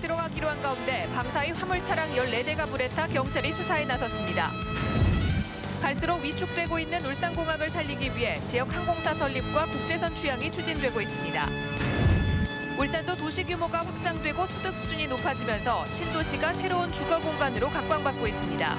들어가기로 한 가운데 밤사이 화물차량 14대가 불에 타 경찰이 수사에 나섰습니다. 갈수록 위축되고 있는 울산공항을 살리기 위해 지역 항공사 설립과 국제선 취향이 추진되고 있습니다. 울산도 도시 규모가 확장되고 소득 수준이 높아지면서 신도시가 새로운 주거 공간으로 각광받고 있습니다.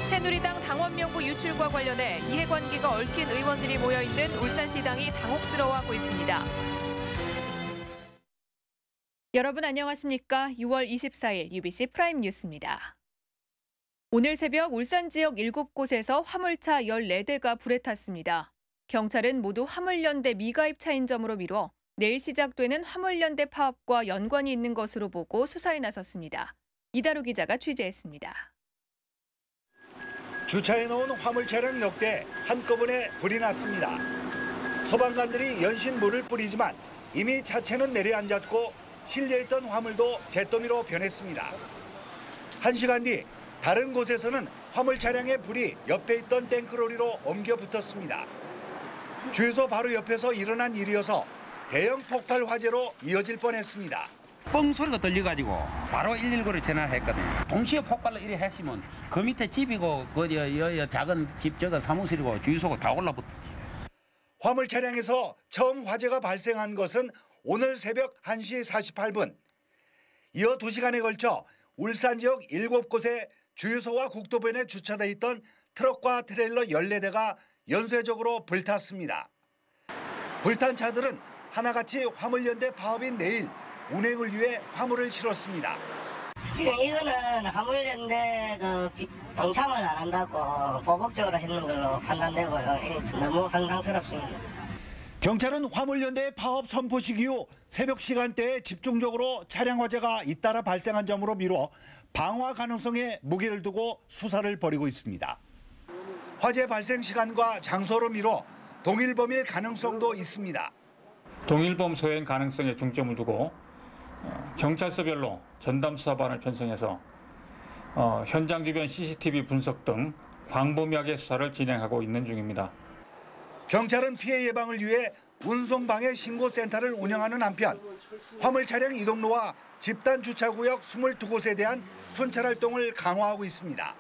새누리당 당원 명부 유출과 관련해 이해관계가 얽힌 의원들이 모여있는 울산시당이 당혹스러워하고 있습니다. 여러분 안녕하십니까? 6월 24일 UBC 프라임 뉴스입니다. 오늘 새벽 울산 지역 7곳에서 화물차 14대가 불에 탔습니다. 경찰은 모두 화물연대 미가입 차인점으로 미뤄 내일 시작되는 화물연대 파업과 연관이 있는 것으로 보고 수사에 나섰습니다. 이다루 기자가 취재했습니다. 주차해놓은 화물차량 몇 대 한꺼번에 불이 났습니다. 소방관들이 연신 물을 뿌리지만 이미 차체는 내려앉았고 실려있던 화물도 잿더미로 변했습니다. 1시간 뒤 다른 곳에서는 화물 차량의 불이 옆에 있던 탱크로리로 옮겨 붙었습니다. 주유소 바로 옆에서 일어난 일이어서 대형 폭발 화재로 이어질 뻔했습니다. 뻥 소리가 들려가지고 바로 119를 전화했거든요. 동시에 폭발을 이래 했으면 그 밑에 집이고 그 작은 집 저거 사무실이고 주유소가 다 올라붙었지. 화물 차량에서 처음 화재가 발생한 것은 오늘 새벽 1시 48분. 이어 2시간에 걸쳐 울산 지역 7곳에 주유소와 국도변에 주차돼 있던 트럭과 트레일러 14대가 연쇄적으로 불탔습니다. 불탄 차들은 하나같이 화물연대 파업인 내일 운행을 위해 화물을 실었습니다. 지금 이거는 화물연대 동참을 안 한다고 보복적으로 했는 걸로 판단되고요. 너무 황당스럽습니다. 경찰은 화물연대의 파업 선포식 이후 새벽 시간대에 집중적으로 차량 화재가 잇따라 발생한 점으로 미뤄 방화 가능성에 무게를 두고 수사를 벌이고 있습니다. 화재 발생 시간과 장소로 미뤄 동일범일 가능성도 있습니다. 동일범 소행 가능성에 중점을 두고 경찰서별로 전담 수사반을 편성해서 현장 주변 CCTV 분석 등 광범위하게 수사를 진행하고 있는 중입니다. 경찰은 피해 예방을 위해 운송방해 신고센터를 운영하는 한편 화물 차량 이동로와 집단 주차구역 22곳에 대한 순찰 활동을 강화하고 있습니다.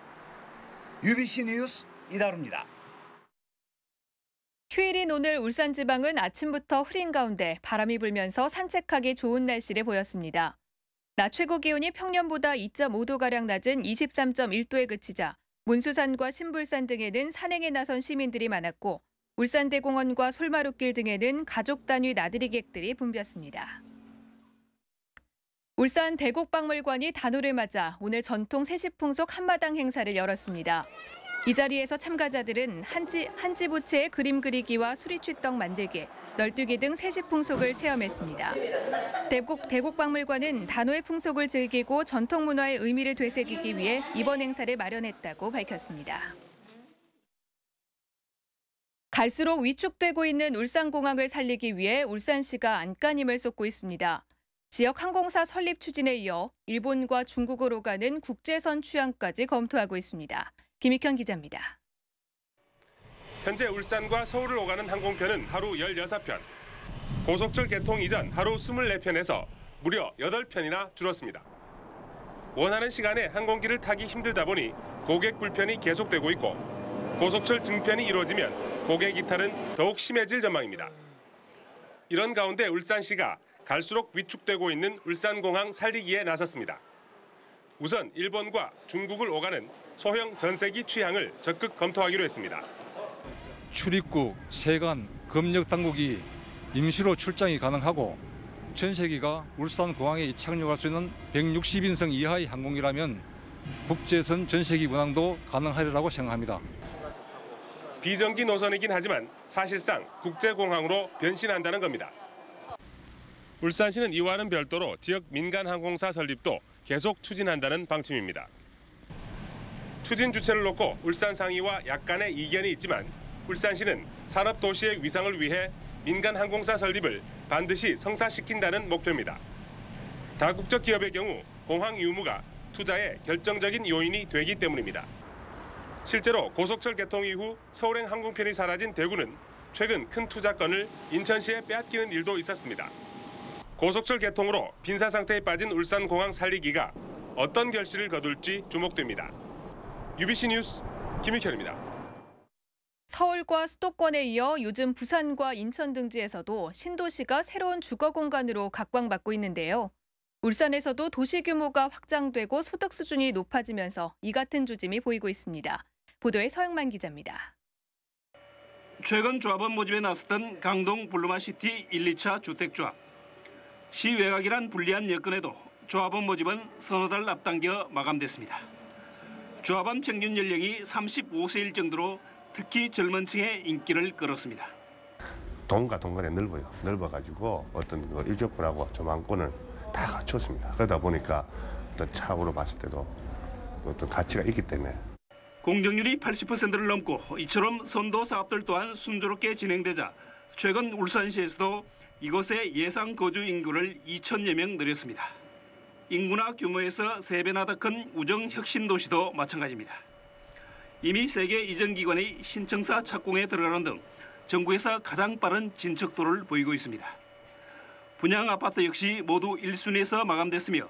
UBC 뉴스 이다루입니다. 휴일인 오늘 울산지방은 아침부터 흐린 가운데 바람이 불면서 산책하기 좋은 날씨를 보였습니다. 낮 최고 기온이 평년보다 2.5도가량 낮은 23.1도에 그치자 문수산과 신불산 등에는 산행에 나선 시민들이 많았고 울산대공원과 솔마루길 등에는 가족 단위 나들이객들이 붐볐습니다. 울산 대곡박물관이 단오를 맞아 오늘 전통 세시풍속 한마당 행사를 열었습니다. 이 자리에서 참가자들은 한지부채의 그림 그리기와 수리취떡 만들기, 널뛰기 등 세시풍속을 체험했습니다. 대곡박물관은 단오의 풍속을 즐기고 전통 문화의 의미를 되새기기 위해 이번 행사를 마련했다고 밝혔습니다. 갈수록 위축되고 있는 울산공항을 살리기 위해 울산시가 안간힘을 쏟고 있습니다. 지역 항공사 설립 추진에 이어 일본과 중국으로 가는 국제선 취항까지 검토하고 있습니다. 김익현 기자입니다. 현재 울산과 서울을 오가는 항공편은 하루 16편, 고속철 개통 이전 하루 24편에서 무려 8편이나 줄었습니다. 원하는 시간에 항공기를 타기 힘들다 보니 고객 불편이 계속되고 있고 고속철 증편이 이루어지면 고객 이탈은 더욱 심해질 전망입니다. 이런 가운데 울산시가 갈수록 위축되고 있는 울산공항 살리기에 나섰습니다. 우선 일본과 중국을 오가는 소형 전세기 취항을 적극 검토하기로 했습니다. 출입국, 세관, 검역 당국이 임시로 출장이 가능하고 전세기가 울산공항에 착륙할 수 있는 160인승 이하의 항공이라면 국제선 전세기 운항도 가능하리라고 생각합니다. 비정기 노선이긴 하지만 사실상 국제공항으로 변신한다는 겁니다. 울산시는 이와는 별도로 지역 민간 항공사 설립도 계속 추진한다는 방침입니다. 추진 주체를 놓고 울산상의와 약간의 이견이 있지만 울산시는 산업도시의 위상을 위해 민간 항공사 설립을 반드시 성사시킨다는 목표입니다. 다국적 기업의 경우 공항 유무가 투자에 결정적인 요인이 되기 때문입니다. 실제로 고속철 개통 이후 서울행 항공편이 사라진 대구는 최근 큰 투자권을 인천시에 빼앗기는 일도 있었습니다. 고속철 개통으로 빈사 상태에 빠진 울산공항 살리기가 어떤 결실을 거둘지 주목됩니다. UBC 뉴스 김익현입니다. 서울과 수도권에 이어 요즘 부산과 인천 등지에서도 신도시가 새로운 주거 공간으로 각광받고 있는데요. 울산에서도 도시 규모가 확장되고 소득 수준이 높아지면서 이 같은 조짐이 보이고 있습니다. 보도에 서영만 기자입니다. 최근 조합원 모집에 나섰던 강동 블루마시티 1, 2차 주택조합. 시 외곽이란 불리한 여건에도 조합원 모집은 서너 달 앞당겨 마감됐습니다. 조합원 평균 연령이 35세일 정도로 특히 젊은 층의 인기를 끌었습니다. 동과 동간에 넓어가지고 어떤 일조권하고 조망권을 다 갖췄습니다. 그러다 보니까 어떤 차후로 봤을 때도 어떤 가치가 있기 때문에. 공정률이 80%를 넘고 이처럼 선도 사업들 또한 순조롭게 진행되자 최근 울산시에서도 이곳의 예상 거주 인구를 2천여 명 늘렸습니다. 인구나 규모에서 3배나 더 큰 우정혁신도시도 마찬가지입니다. 이미 세계 이전기관의 신청사 착공에 들어가는 등 전국에서 가장 빠른 진척도를 보이고 있습니다. 분양 아파트 역시 모두 1순위에서 마감됐으며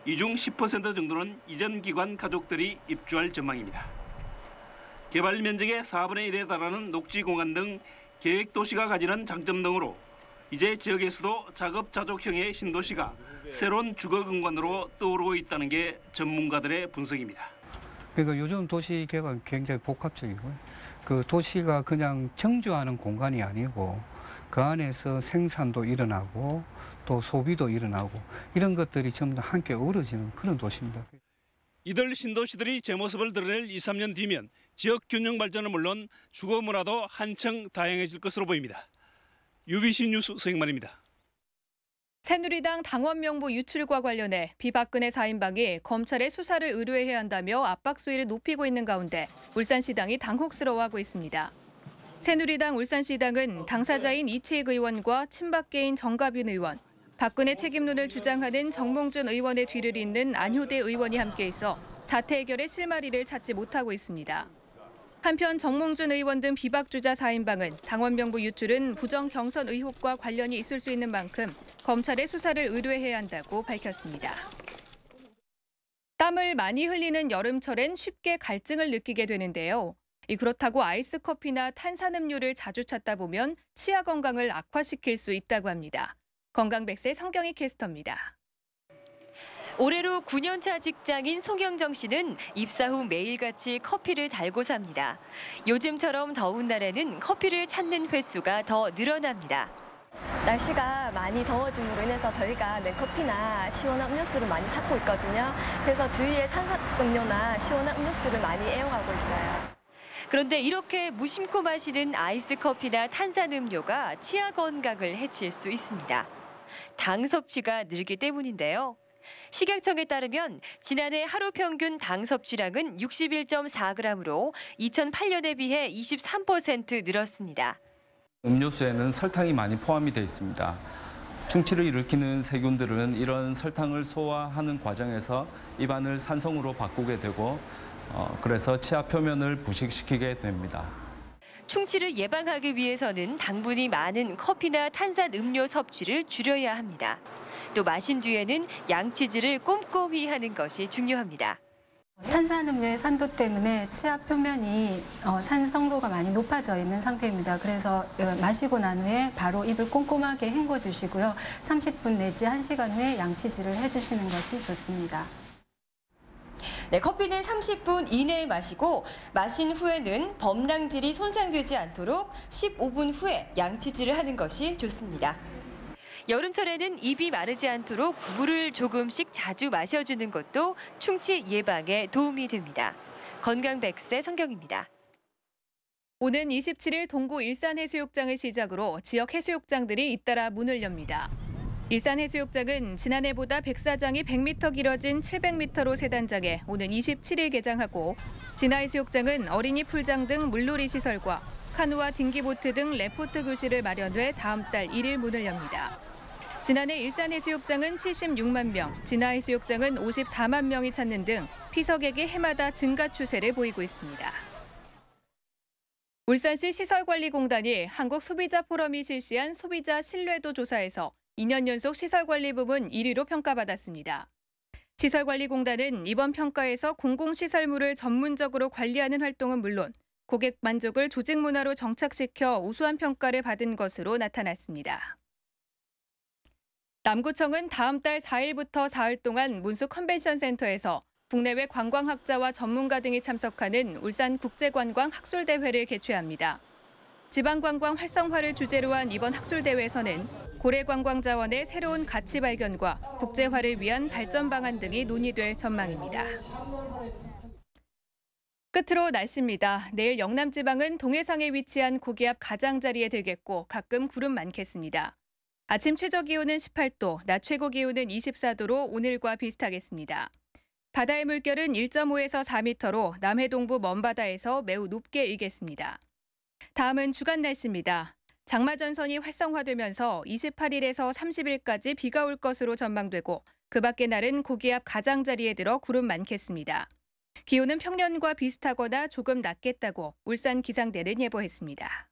이 중 10% 정도는 이전기관 가족들이 입주할 전망입니다. 개발 면적의 4분의 1에 달하는 녹지공간 등 계획도시가 가지는 장점 등으로 이제 지역에서도 자급자족형의 신도시가 새로운 주거 공간으로 떠오르고 있다는 게 전문가들의 분석입니다. 그러니까 요즘 도시 개발은 굉장히 복합적이고요. 그 도시가 그냥 정주하는 공간이 아니고 그 안에서 생산도 일어나고 또 소비도 일어나고 이런 것들이 전부 다 함께 어우러지는 그런 도시입니다. 이들 신도시들이 제 모습을 드러낼 2, 3년 뒤면 지역 균형 발전은 물론 주거 문화도 한층 다양해질 것으로 보입니다. UBC 뉴스 서영만입니다. 새누리당 당원 명부 유출과 관련해 비박근혜 4인방이 검찰의 수사를 의뢰해야 한다며 압박 수위를 높이고 있는 가운데 울산시당이 당혹스러워하고 있습니다. 새누리당 울산시당은 당사자인 이채익 의원과 친박계인 정가빈 의원, 박근혜 책임론을 주장하는 정몽준 의원의 뒤를 잇는 안효대 의원이 함께 있어 자태 해결의 실마리를 찾지 못하고 있습니다. 한편 정몽준 의원 등 비박주자 4인방은 당원 명부 유출은 부정 경선 의혹과 관련이 있을 수 있는 만큼 검찰의 수사를 의뢰해야 한다고 밝혔습니다. 땀을 많이 흘리는 여름철엔 쉽게 갈증을 느끼게 되는데요. 그렇다고 아이스커피나 탄산음료를 자주 찾다 보면 치아 건강을 악화시킬 수 있다고 합니다. 건강백세 성경희 캐스터입니다. 올해로 9년차 직장인 송영정 씨는 입사 후 매일같이 커피를 달고 삽니다. 요즘처럼 더운 날에는 커피를 찾는 횟수가 더 늘어납니다. 날씨가 많이 더워짐으로 인해서 저희가 냉커피나 시원한 음료수를 많이 찾고 있거든요. 그래서 주위에 탄산음료나 시원한 음료수를 많이 애용하고 있어요. 그런데 이렇게 무심코 마시는 아이스커피나 탄산음료가 치아 건강을 해칠 수 있습니다. 당 섭취가 늘기 때문인데요. 식약청에 따르면 지난해 하루 평균 당 섭취량은 61.4g으로 2008년에 비해 23% 늘었습니다. 음료수에는 설탕이 많이 포함이 되어 있습니다. 충치를 일으키는 세균들은 이런 설탕을 소화하는 과정에서 입안을 산성으로 바꾸게 되고 그래서 치아 표면을 부식시키게 됩니다. 충치를 예방하기 위해서는 당분이 많은 커피나 탄산 음료 섭취를 줄여야 합니다. 또 마신 뒤에는 양치질을 꼼꼼히 하는 것이 중요합니다. 탄산음료의 산도 때문에 치아 표면이 산성도가 많이 높아져 있는 상태입니다. 그래서 마시고 난 후에 바로 입을 꼼꼼하게 헹궈주시고요. 30분 내지 1시간 후에 양치질을 해주시는 것이 좋습니다. 네, 커피는 30분 이내에 마시고 마신 후에는 범랑질이 손상되지 않도록 15분 후에 양치질을 하는 것이 좋습니다. 여름철에는 입이 마르지 않도록 물을 조금씩 자주 마셔주는 것도 충치 예방에 도움이 됩니다. 건강백세 성경입니다. 오는 27일 동구 일산해수욕장을 시작으로 지역 해수욕장들이 잇따라 문을 엽니다. 일산해수욕장은 지난해보다 백사장이 100m 길어진 700m로 세 단장에 오는 27일 개장하고 진화해수욕장은 어린이 풀장 등 물놀이 시설과 카누와 딩기보트 등 레포트 교실을 마련해 다음 달 1일 문을 엽니다. 지난해 일산해수욕장은 76만 명, 진화해수욕장은 54만 명이 찾는 등 피서객이 해마다 증가 추세를 보이고 있습니다. 울산시 시설관리공단이 한국소비자포럼이 실시한 소비자 신뢰도 조사에서 2년 연속 시설관리 부문 1위로 평가받았습니다. 시설관리공단은 이번 평가에서 공공시설물을 전문적으로 관리하는 활동은 물론 고객 만족을 조직 문화로 정착시켜 우수한 평가를 받은 것으로 나타났습니다. 남구청은 다음 달 4일부터 4일 동안 문수 컨벤션센터에서 국내외 관광학자와 전문가 등이 참석하는 울산국제관광 학술대회를 개최합니다. 지방관광 활성화를 주제로 한 이번 학술대회에서는 고래관광자원의 새로운 가치 발견과 국제화를 위한 발전 방안 등이 논의될 전망입니다. 끝으로 날씨입니다. 내일 영남지방은 동해상에 위치한 고기압 가장자리에 들겠고 가끔 구름 많겠습니다. 아침 최저기온은 18도, 낮 최고기온은 24도로 오늘과 비슷하겠습니다. 바다의 물결은 1.5에서 4m로 남해동부 먼바다에서 매우 높게 일겠습니다. 다음은 주간 날씨입니다. 장마전선이 활성화되면서 28일에서 30일까지 비가 올 것으로 전망되고 그 밖의 날은 고기압 가장자리에 들어 구름 많겠습니다. 기온은 평년과 비슷하거나 조금 낮겠다고 울산 기상대는 예보했습니다.